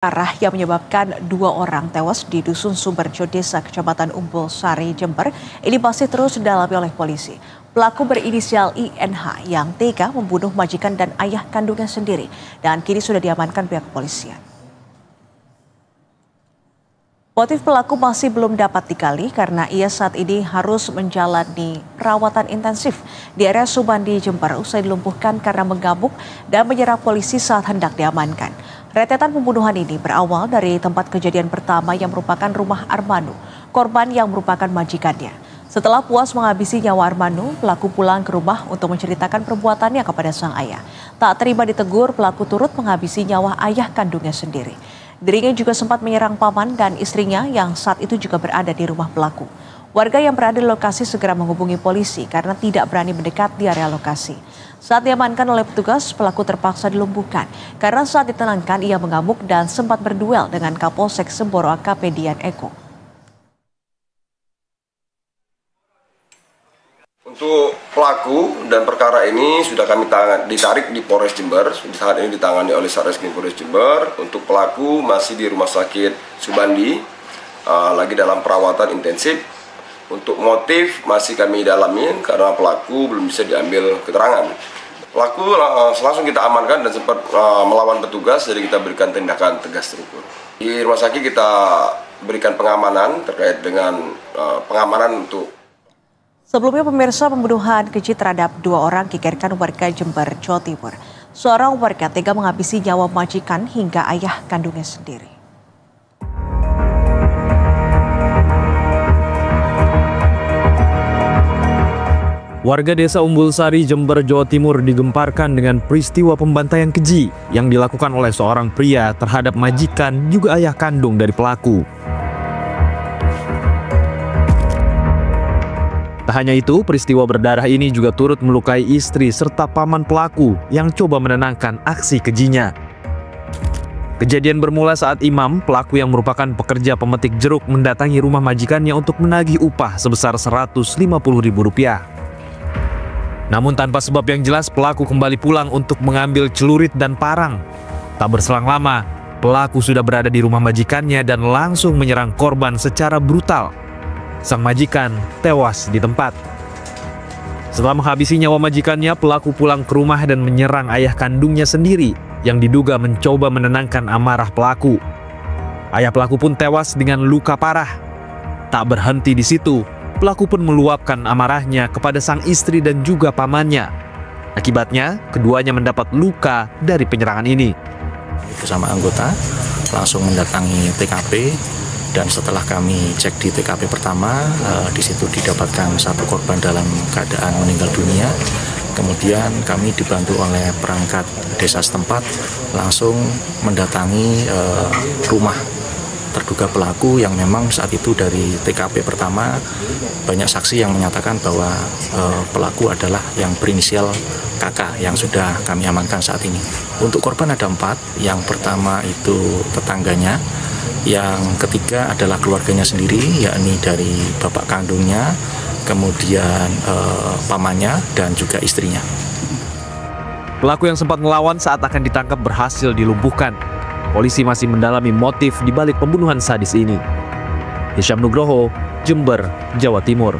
Arah yang menyebabkan 2 orang tewas di Dusun Sumberjo, Desa Kecamatan Umbul Sari, Jember, ini masih terus didalami oleh polisi. Pelaku berinisial INH yang tega membunuh majikan dan ayah kandungnya sendiri dan kini sudah diamankan pihak kepolisian. Motif pelaku masih belum dapat digali karena ia saat ini harus menjalani perawatan intensif di area Subandi, Jember usai dilumpuhkan karena mengamuk dan menyerang polisi saat hendak diamankan. Rentetan pembunuhan ini berawal dari tempat kejadian pertama yang merupakan rumah Armanu, korban yang merupakan majikannya. Setelah puas menghabisi nyawa Armanu, pelaku pulang ke rumah untuk menceritakan perbuatannya kepada sang ayah. Tak terima ditegur, pelaku turut menghabisi nyawa ayah kandungnya sendiri. Dirinya juga sempat menyerang paman dan istrinya yang saat itu juga berada di rumah pelaku. Warga yang berada di lokasi segera menghubungi polisi karena tidak berani mendekat di area lokasi. Saat diamankan oleh petugas, pelaku terpaksa dilumpuhkan karena saat ditenangkan ia mengamuk dan sempat berduel dengan Kapolsek Semboro AKP Dian Eko. Untuk pelaku dan perkara ini sudah kami ditarik di Polres Jember. Saat ini ditangani oleh Satreskrim Polres Jember. Untuk pelaku masih di Rumah Sakit Subandi, lagi dalam perawatan intensif. Untuk motif masih kami dalamin karena pelaku belum bisa diambil keterangan. Pelaku langsung kita amankan dan sempat melawan petugas, jadi kita berikan tindakan tegas terukur. Di rumah sakit kita berikan pengamanan terkait dengan pengamanan untuk. Sebelumnya pemirsa, pembunuhan keji terhadap 2 orang gegerkan warga Jember, Jawa Timur. Seorang warga tega menghabisi nyawa majikan hingga ayah kandungnya sendiri. Warga desa Umbul Sari, Jember, Jawa Timur digemparkan dengan peristiwa pembantaian keji yang dilakukan oleh seorang pria terhadap majikan juga ayah kandung dari pelaku. Tak hanya itu, peristiwa berdarah ini juga turut melukai istri serta paman pelaku yang coba menenangkan aksi kejinya. Kejadian bermula saat Imam, pelaku yang merupakan pekerja pemetik jeruk, mendatangi rumah majikannya untuk menagih upah sebesar Rp150.000. Namun tanpa sebab yang jelas, pelaku kembali pulang untuk mengambil celurit dan parang. Tak berselang lama, pelaku sudah berada di rumah majikannya dan langsung menyerang korban secara brutal. Sang majikan tewas di tempat. Setelah menghabisi nyawa majikannya, pelaku pulang ke rumah dan menyerang ayah kandungnya sendiri yang diduga mencoba menenangkan amarah pelaku. Ayah pelaku pun tewas dengan luka parah. Tak berhenti di situ, pelaku pun meluapkan amarahnya kepada sang istri dan juga pamannya. Akibatnya, keduanya mendapat luka dari penyerangan ini. Bersama anggota langsung mendatangi TKP. Dan setelah kami cek di TKP pertama, di situ didapatkan 1 korban dalam keadaan meninggal dunia. Kemudian kami dibantu oleh perangkat desa setempat langsung mendatangi rumah terduga pelaku yang memang saat itu dari TKP pertama banyak saksi yang menyatakan bahwa pelaku adalah yang berinisial KK yang sudah kami amankan saat ini. Untuk korban ada 4, yang pertama itu tetangganya, yang ketiga adalah keluarganya sendiri, yakni dari bapak kandungnya, kemudian pamannya, dan juga istrinya. Pelaku yang sempat melawan saat akan ditangkap berhasil dilumpuhkan. Polisi masih mendalami motif di balik pembunuhan sadis ini. Hisyam Nugroho, Jember, Jawa Timur.